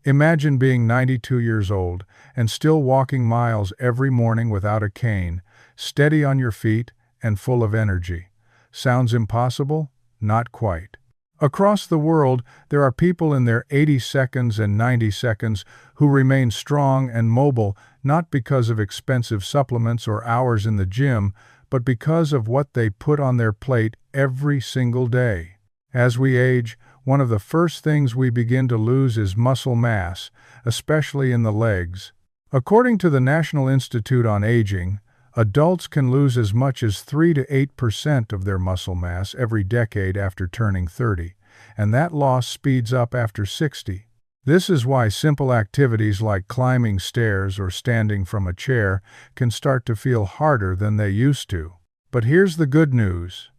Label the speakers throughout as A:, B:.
A: Imagine being 92 years old and still walking miles every morning without a cane, steady on your feet and full of energy. Sounds impossible? Not quite. Across the world, there are people in their 80 seconds and 90 seconds who remain strong and mobile not because of expensive supplements or hours in the gym, but because of what they put on their plate every single day. As we age, one of the first things we begin to lose is muscle mass, especially in the legs. According to the National Institute on Aging, adults can lose as much as 3 to 8% of their muscle mass every decade after turning 30, and that loss speeds up after 60. This is why simple activities like climbing stairs or standing from a chair can start to feel harder than they used to. But here's the good news.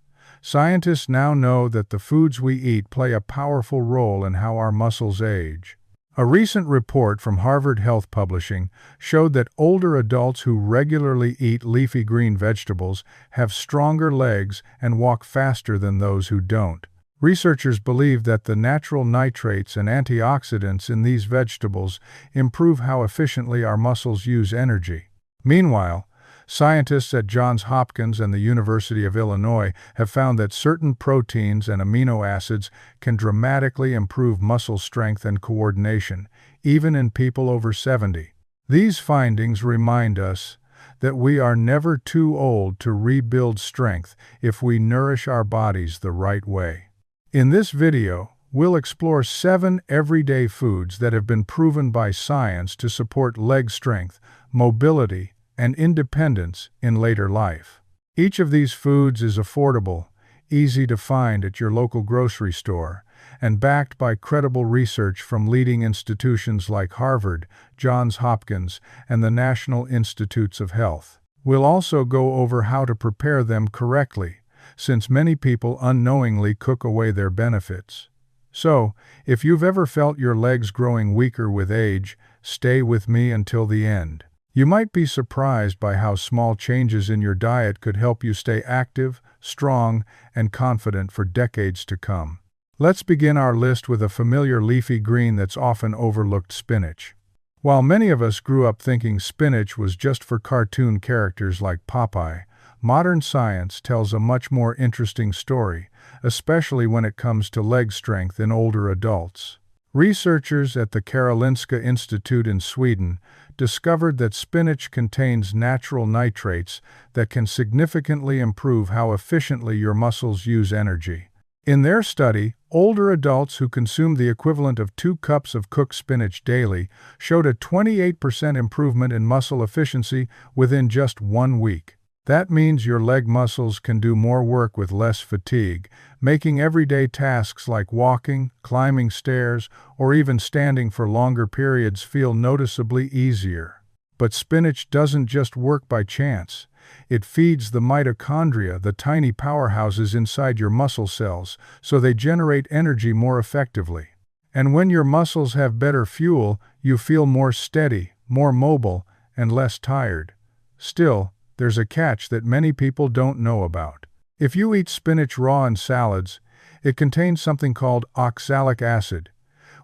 A: Scientists now know that the foods we eat play a powerful role in how our muscles age. A recent report from Harvard Health Publishing showed that older adults who regularly eat leafy green vegetables have stronger legs and walk faster than those who don't. Researchers believe that the natural nitrates and antioxidants in these vegetables improve how efficiently our muscles use energy. Meanwhile, scientists at Johns Hopkins and the University of Illinois have found that certain proteins and amino acids can dramatically improve muscle strength and coordination, even in people over 70. These findings remind us that we are never too old to rebuild strength if we nourish our bodies the right way. In this video, we'll explore 7 everyday foods that have been proven by science to support leg strength, mobility, and independence in later life. Each of these foods is affordable, easy to find at your local grocery store, and backed by credible research from leading institutions like Harvard, Johns Hopkins, and the National Institutes of Health. We'll also go over how to prepare them correctly, since many people unknowingly cook away their benefits. So, if you've ever felt your legs growing weaker with age, stay with me until the end. You might be surprised by how small changes in your diet could help you stay active, strong, and confident for decades to come. Let's begin our list with a familiar leafy green that's often overlooked: spinach. While many of us grew up thinking spinach was just for cartoon characters like Popeye, modern science tells a much more interesting story, especially when it comes to leg strength in older adults. Researchers at the Karolinska Institute in Sweden discovered that spinach contains natural nitrates that can significantly improve how efficiently your muscles use energy. In their study, older adults who consumed the equivalent of 2 cups of cooked spinach daily showed a 28% improvement in muscle efficiency within just 1 week. That means your leg muscles can do more work with less fatigue, making everyday tasks like walking, climbing stairs, or even standing for longer periods feel noticeably easier. But spinach doesn't just work by chance. It feeds the mitochondria, the tiny powerhouses inside your muscle cells, so they generate energy more effectively. And when your muscles have better fuel, you feel more steady, more mobile, and less tired. Still, there's a catch that many people don't know about. If you eat spinach raw in salads, it contains something called oxalic acid,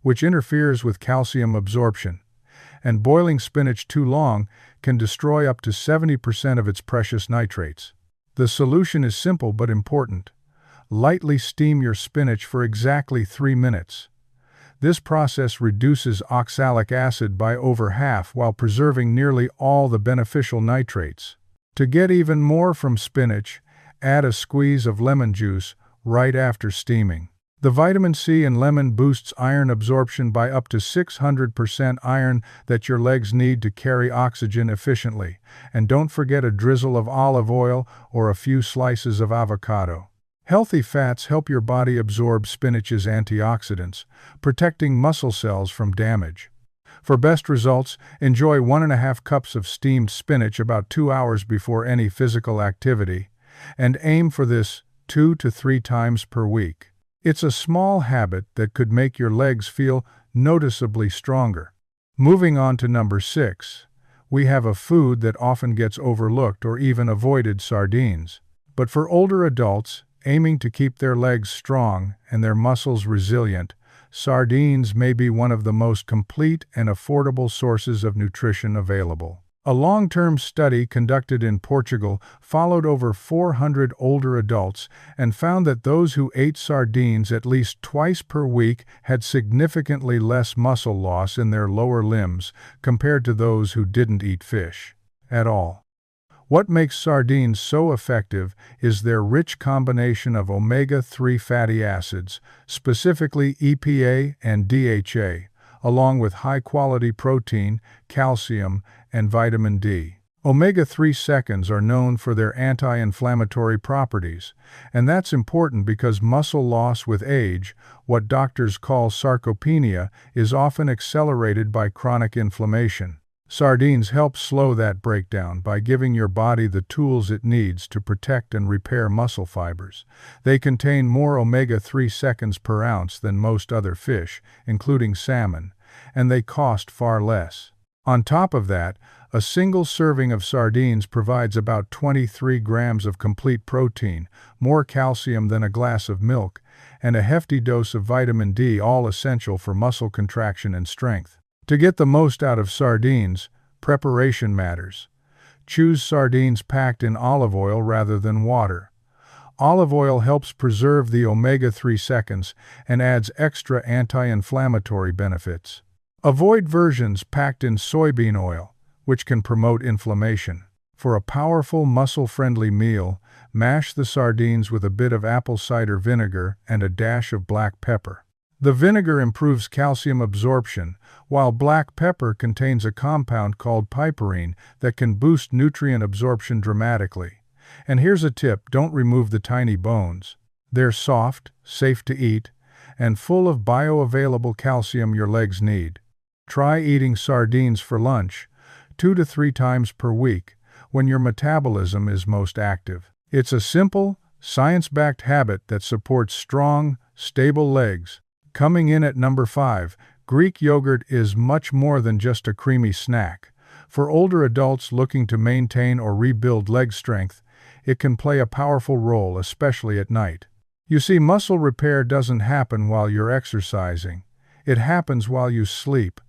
A: which interferes with calcium absorption, and boiling spinach too long can destroy up to 70% of its precious nitrates. The solution is simple but important. Lightly steam your spinach for exactly 3 minutes. This process reduces oxalic acid by over half while preserving nearly all the beneficial nitrates. To get even more from spinach, add a squeeze of lemon juice right after steaming. The vitamin C in lemon boosts iron absorption by up to 600% iron that your legs need to carry oxygen efficiently. And don't forget a drizzle of olive oil or a few slices of avocado. Healthy fats help your body absorb spinach's antioxidants, protecting muscle cells from damage. For best results, enjoy 1.5 cups of steamed spinach about 2 hours before any physical activity, and aim for this 2 to 3 times per week. It's a small habit that could make your legs feel noticeably stronger. Moving on to number 6, we have a food that often gets overlooked or even avoided: sardines. But for older adults aiming to keep their legs strong and their muscles resilient, sardines may be one of the most complete and affordable sources of nutrition available. A long-term study conducted in Portugal followed over 400 older adults and found that those who ate sardines at least twice per week had significantly less muscle loss in their lower limbs compared to those who didn't eat fish at all. What makes sardines so effective is their rich combination of omega-3 fatty acids, specifically EPA and DHA, along with high-quality protein, calcium, and vitamin D. Omega-3 seconds are known for their anti-inflammatory properties, and that's important because muscle loss with age, what doctors call sarcopenia, is often accelerated by chronic inflammation. Sardines help slow that breakdown by giving your body the tools it needs to protect and repair muscle fibers. They contain more omega-3 seconds per ounce than most other fish, including salmon, and they cost far less. On top of that, a single serving of sardines provides about 23 grams of complete protein, more calcium than a glass of milk, and a hefty dose of vitamin D, all essential for muscle contraction and strength. To get the most out of sardines, preparation matters. Choose sardines packed in olive oil rather than water. Olive oil helps preserve the omega-3 seconds and adds extra anti-inflammatory benefits. Avoid versions packed in soybean oil, which can promote inflammation. For a powerful, muscle-friendly meal, mash the sardines with a bit of apple cider vinegar and a dash of black pepper. The vinegar improves calcium absorption, while black pepper contains a compound called piperine that can boost nutrient absorption dramatically. And here's a tip: don't remove the tiny bones. They're soft, safe to eat, and full of bioavailable calcium your legs need. Try eating sardines for lunch 2 to 3 times per week when your metabolism is most active. It's a simple, science-backed habit that supports strong, stable legs. Coming in at number 5, Greek yogurt is much more than just a creamy snack. For older adults looking to maintain or rebuild leg strength, it can play a powerful role, especially at night. You see, muscle repair doesn't happen while you're exercising. It happens while you sleep,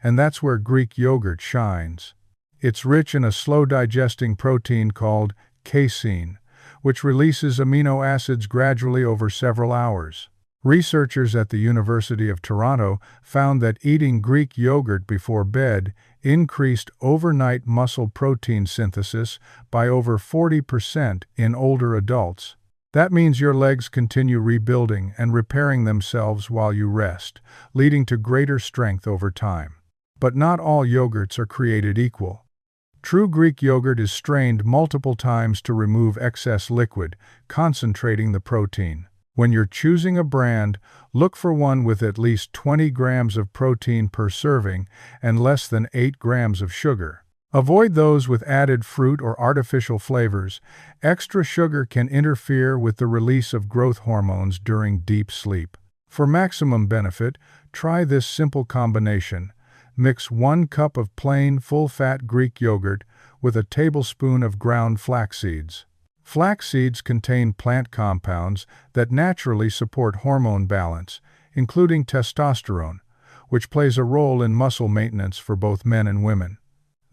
A: and that's where Greek yogurt shines. It's rich in a slow-digesting protein called casein, which releases amino acids gradually over several hours. Researchers at the University of Toronto found that eating Greek yogurt before bed increased overnight muscle protein synthesis by over 40% in older adults. That means your legs continue rebuilding and repairing themselves while you rest, leading to greater strength over time. But not all yogurts are created equal. True Greek yogurt is strained multiple times to remove excess liquid, concentrating the protein. When you're choosing a brand, look for one with at least 20 grams of protein per serving and less than 8 grams of sugar. Avoid those with added fruit or artificial flavors. Extra sugar can interfere with the release of growth hormones during deep sleep. For maximum benefit, try this simple combination. Mix 1 cup of plain, full-fat Greek yogurt with a tablespoon of ground flax seeds. Flax seeds contain plant compounds that naturally support hormone balance, including testosterone, which plays a role in muscle maintenance for both men and women.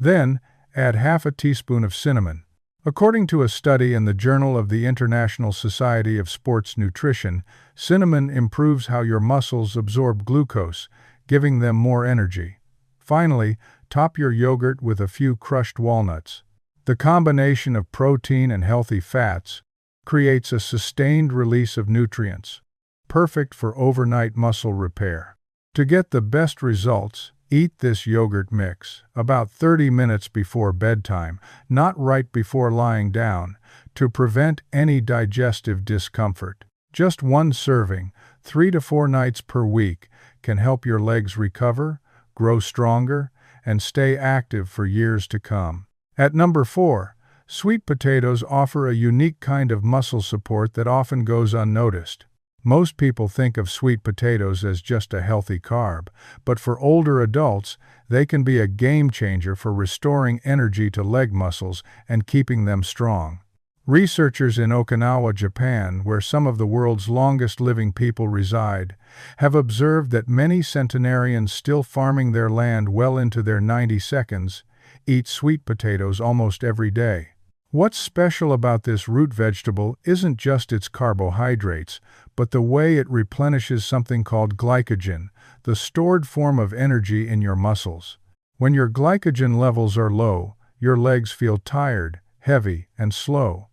A: Then, add half a teaspoon of cinnamon. According to a study in the Journal of the International Society of Sports Nutrition, cinnamon improves how your muscles absorb glucose, giving them more energy. Finally, top your yogurt with a few crushed walnuts. The combination of protein and healthy fats creates a sustained release of nutrients, perfect for overnight muscle repair. To get the best results, eat this yogurt mix about 30 minutes before bedtime, not right before lying down, to prevent any digestive discomfort. Just 1 serving, 3 to 4 nights per week, can help your legs recover, grow stronger, and stay active for years to come. At number 4, sweet potatoes offer a unique kind of muscle support that often goes unnoticed. Most people think of sweet potatoes as just a healthy carb, but for older adults, they can be a game changer for restoring energy to leg muscles and keeping them strong. Researchers in Okinawa, Japan, where some of the world's longest living people reside, have observed that many centenarians still farming their land well into their 90 seconds eat sweet potatoes almost every day. What's special about this root vegetable isn't just its carbohydrates, but the way it replenishes something called glycogen, the stored form of energy in your muscles. When your glycogen levels are low, your legs feel tired, heavy, and slow.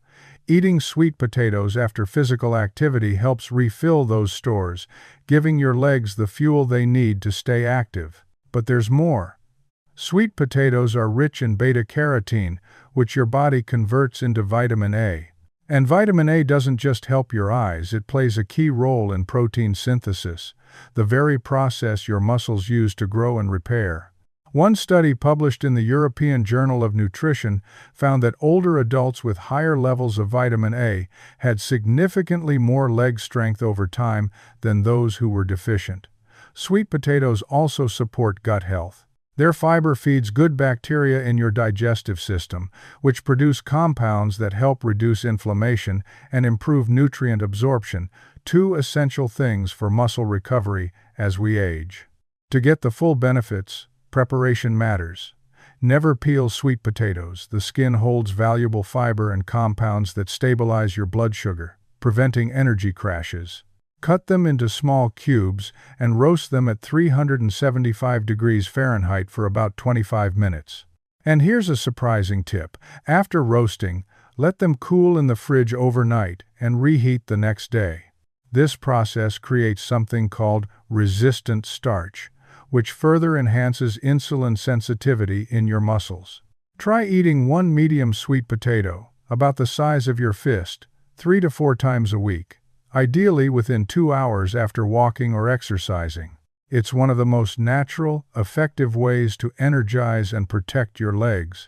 A: Eating sweet potatoes after physical activity helps refill those stores, giving your legs the fuel they need to stay active. But there's more. Sweet potatoes are rich in beta-carotene, which your body converts into vitamin A. And vitamin A doesn't just help your eyes, it plays a key role in protein synthesis, the very process your muscles use to grow and repair. One study published in the European Journal of Nutrition found that older adults with higher levels of vitamin A had significantly more leg strength over time than those who were deficient. Sweet potatoes also support gut health. Their fiber feeds good bacteria in your digestive system, which produce compounds that help reduce inflammation and improve nutrient absorption, two essential things for muscle recovery as we age. To get the full benefits, preparation matters. Never peel sweet potatoes. The skin holds valuable fiber and compounds that stabilize your blood sugar, preventing energy crashes. Cut them into small cubes and roast them at 375 degrees Fahrenheit for about 25 minutes. And here's a surprising tip. After roasting, let them cool in the fridge overnight and reheat the next day. This process creates something called resistant starch, which further enhances insulin sensitivity in your muscles. Try eating one medium sweet potato, about the size of your fist, 3 to 4 times a week, ideally within 2 hours after walking or exercising. It's one of the most natural, effective ways to energize and protect your legs.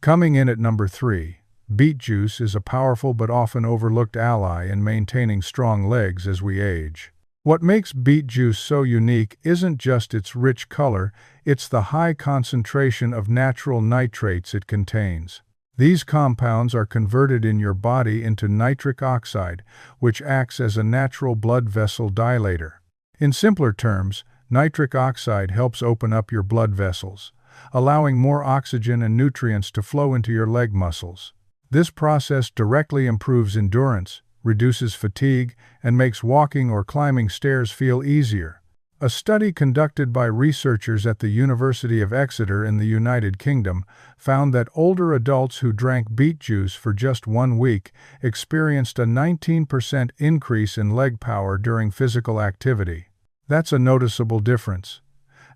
A: Coming in at number 3, beet juice is a powerful but often overlooked ally in maintaining strong legs as we age. What makes beet juice so unique isn't just its rich color, it's the high concentration of natural nitrates it contains. These compounds are converted in your body into nitric oxide, which acts as a natural blood vessel dilator. In simpler terms, nitric oxide helps open up your blood vessels, allowing more oxygen and nutrients to flow into your leg muscles. This process directly improves endurance, reduces fatigue, and makes walking or climbing stairs feel easier. A study conducted by researchers at the University of Exeter in the United Kingdom found that older adults who drank beet juice for just 1 week experienced a 19% increase in leg power during physical activity. That's a noticeable difference,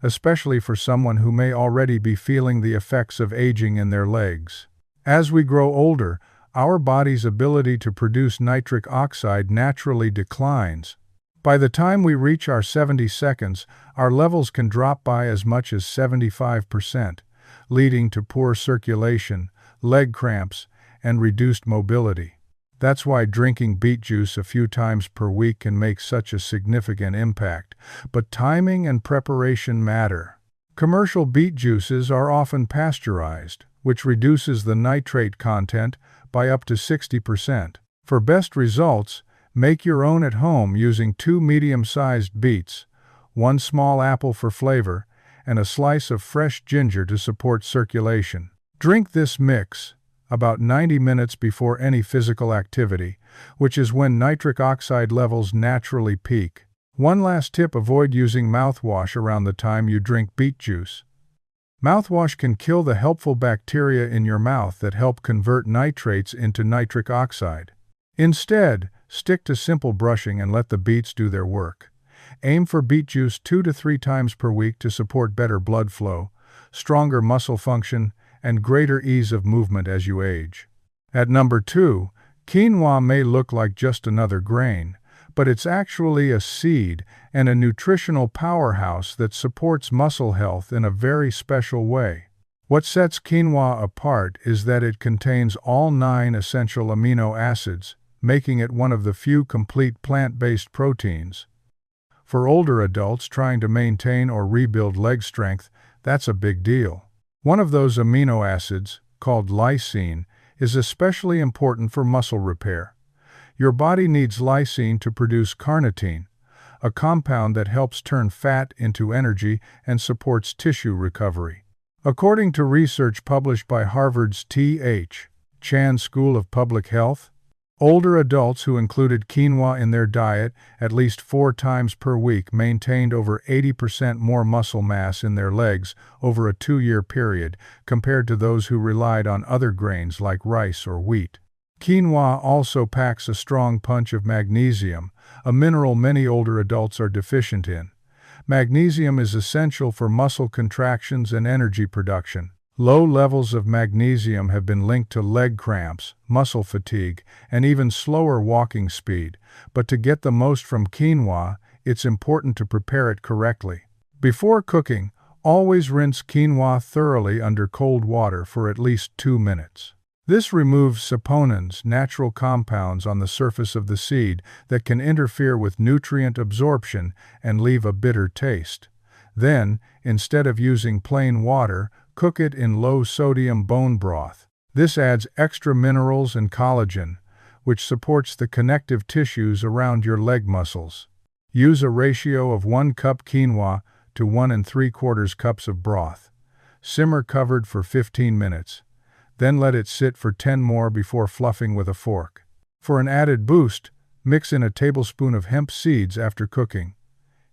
A: especially for someone who may already be feeling the effects of aging in their legs. As we grow older, our body's ability to produce nitric oxide naturally declines. By the time we reach our 70 seconds, our levels can drop by as much as 75%, leading to poor circulation, leg cramps, and reduced mobility. That's why drinking beet juice a few times per week can make such a significant impact, but timing and preparation matter. Commercial beet juices are often pasteurized, which reduces the nitrate content by up to 60%. For best results, make your own at home using 2 medium-sized beets, 1 small apple for flavor, and a slice of fresh ginger to support circulation. Drink this mix about 90 minutes before any physical activity, which is when nitric oxide levels naturally peak. One last tip: avoid using mouthwash around the time you drink beet juice. Mouthwash can kill the helpful bacteria in your mouth that help convert nitrates into nitric oxide. Instead, stick to simple brushing and let the beets do their work. Aim for beet juice 2 to 3 times per week to support better blood flow, stronger muscle function, and greater ease of movement as you age. At number 2, quinoa may look like just another grain, but it's actually a seed and a nutritional powerhouse that supports muscle health in a very special way. What sets quinoa apart is that it contains all 9 essential amino acids, making it one of the few complete plant-based proteins. For older adults trying to maintain or rebuild leg strength, that's a big deal. One of those amino acids, called lysine, is especially important for muscle repair. Your body needs lysine to produce carnitine, a compound that helps turn fat into energy and supports tissue recovery. According to research published by Harvard's T.H. Chan School of Public Health, older adults who included quinoa in their diet at least 4 times per week maintained over 80% more muscle mass in their legs over a 2-year period compared to those who relied on other grains like rice or wheat. Quinoa also packs a strong punch of magnesium, a mineral many older adults are deficient in. Magnesium is essential for muscle contractions and energy production. Low levels of magnesium have been linked to leg cramps, muscle fatigue, and even slower walking speed, but to get the most from quinoa, it's important to prepare it correctly. Before cooking, always rinse quinoa thoroughly under cold water for at least 2 minutes. This removes saponins, natural compounds on the surface of the seed that can interfere with nutrient absorption and leave a bitter taste. Then, instead of using plain water, cook it in low-sodium bone broth. This adds extra minerals and collagen, which supports the connective tissues around your leg muscles. Use a ratio of 1 cup quinoa to 1 3/4 cups of broth. Simmer covered for 15 minutes. Then let it sit for 10 more before fluffing with a fork. For an added boost, mix in a tablespoon of hemp seeds after cooking.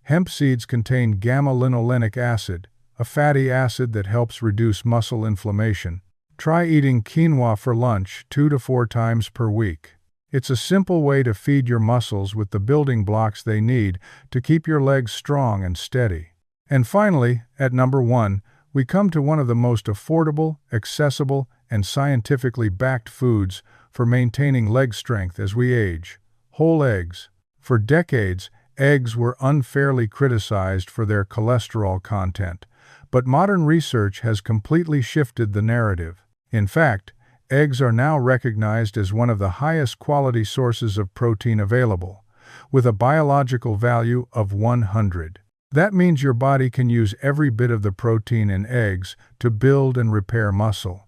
A: Hemp seeds contain gamma-linolenic acid, a fatty acid that helps reduce muscle inflammation. Try eating quinoa for lunch 2 to 4 times per week. It's a simple way to feed your muscles with the building blocks they need to keep your legs strong and steady. And finally, at number 1, we come to one of the most affordable, accessible, and scientifically backed foods for maintaining leg strength as we age: whole eggs. For decades, eggs were unfairly criticized for their cholesterol content, but modern research has completely shifted the narrative. In fact, eggs are now recognized as one of the highest quality sources of protein available, with a biological value of 100. That means your body can use every bit of the protein in eggs to build and repair muscle.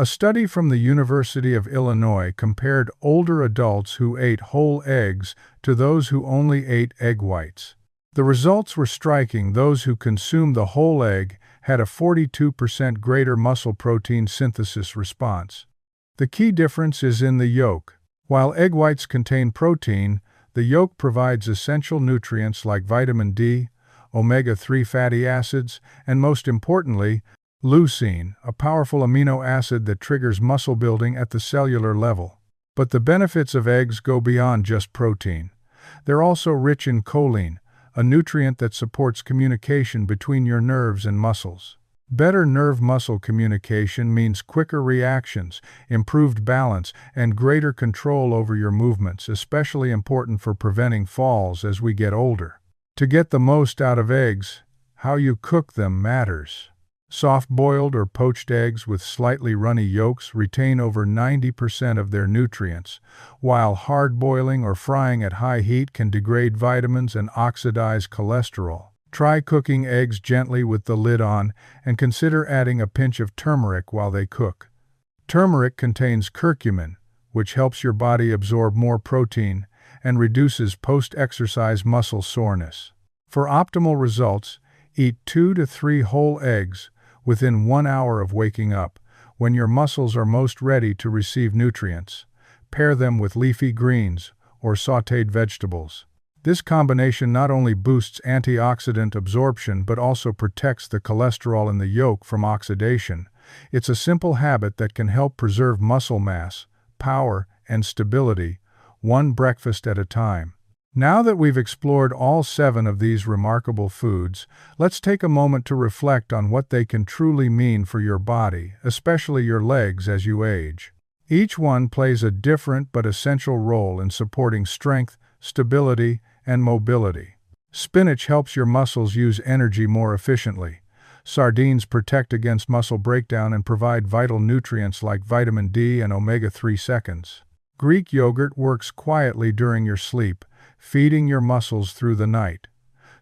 A: A study from the University of Illinois compared older adults who ate whole eggs to those who only ate egg whites. The results were striking. Those who consumed the whole egg had a 42% greater muscle protein synthesis response. The key difference is in the yolk. While egg whites contain protein, the yolk provides essential nutrients like vitamin D, omega-3 fatty acids, and most importantly, leucine, a powerful amino acid that triggers muscle building at the cellular level. But the benefits of eggs go beyond just protein. They're also rich in choline, a nutrient that supports communication between your nerves and muscles. Better nerve-muscle communication means quicker reactions, improved balance, and greater control over your movements, especially important for preventing falls as we get older. To get the most out of eggs, how you cook them matters. Soft-boiled or poached eggs with slightly runny yolks retain over 90% of their nutrients, while hard-boiling or frying at high heat can degrade vitamins and oxidize cholesterol. Try cooking eggs gently with the lid on, and consider adding a pinch of turmeric while they cook. Turmeric contains curcumin, which helps your body absorb more protein and reduces post-exercise muscle soreness. For optimal results, eat 2 to 3 whole eggs within 1 hour of waking up, when your muscles are most ready to receive nutrients. Pair them with leafy greens or sautéed vegetables. This combination not only boosts antioxidant absorption but also protects the cholesterol in the yolk from oxidation. It's a simple habit that can help preserve muscle mass, power, and stability, one breakfast at a time. Now that we've explored all 7 of these remarkable foods, let's take a moment to reflect on what they can truly mean for your body, especially your legs as you age. Each one plays a different but essential role in supporting strength, stability, and mobility. Spinach helps your muscles use energy more efficiently. Sardines protect against muscle breakdown and provide vital nutrients like vitamin D and omega-3 seconds. Greek yogurt works quietly during your sleep, feeding your muscles through the night.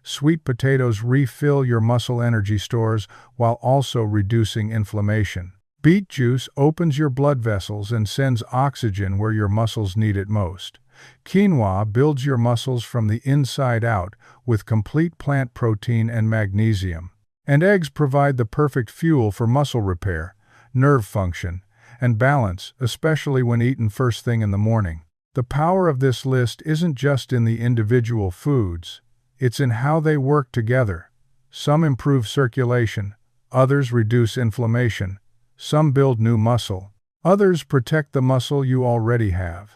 A: Sweet potatoes refill your muscle energy stores while also reducing inflammation. Beet juice opens your blood vessels and sends oxygen where your muscles need it most. Quinoa builds your muscles from the inside out with complete plant protein and magnesium. And eggs provide the perfect fuel for muscle repair, nerve function, and balance, especially when eaten first thing in the morning. The power of this list isn't just in the individual foods, it's in how they work together. Some improve circulation, others reduce inflammation, some build new muscle, others protect the muscle you already have.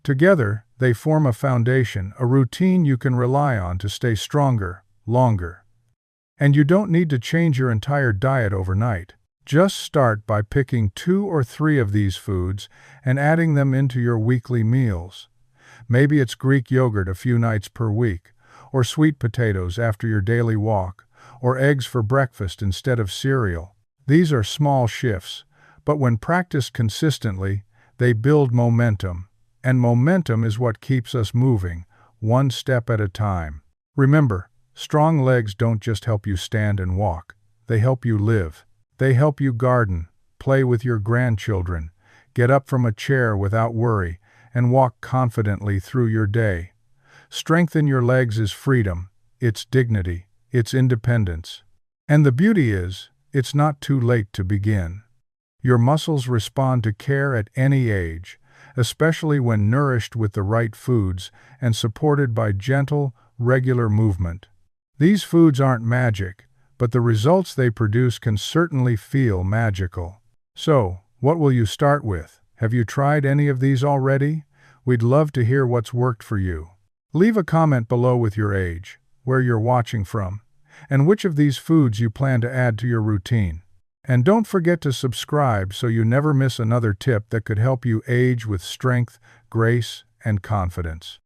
A: Together, they form a foundation, a routine you can rely on to stay stronger, longer. And you don't need to change your entire diet overnight. Just start by picking 2 or 3 of these foods and adding them into your weekly meals. Maybe it's Greek yogurt a few nights per week, or sweet potatoes after your daily walk, or eggs for breakfast instead of cereal. These are small shifts, but when practiced consistently, they build momentum. And momentum is what keeps us moving, one step at a time. Remember, strong legs don't just help you stand and walk, they help you live. They help you garden, play with your grandchildren, get up from a chair without worry, and walk confidently through your day. Strength in your legs is freedom, it's dignity, it's independence. And the beauty is, it's not too late to begin. Your muscles respond to care at any age, especially when nourished with the right foods and supported by gentle, regular movement. These foods aren't magic, but the results they produce can certainly feel magical. So, what will you start with? Have you tried any of these already? We'd love to hear what's worked for you. Leave a comment below with your age, where you're watching from, and which of these foods you plan to add to your routine. And don't forget to subscribe so you never miss another tip that could help you age with strength, grace, and confidence.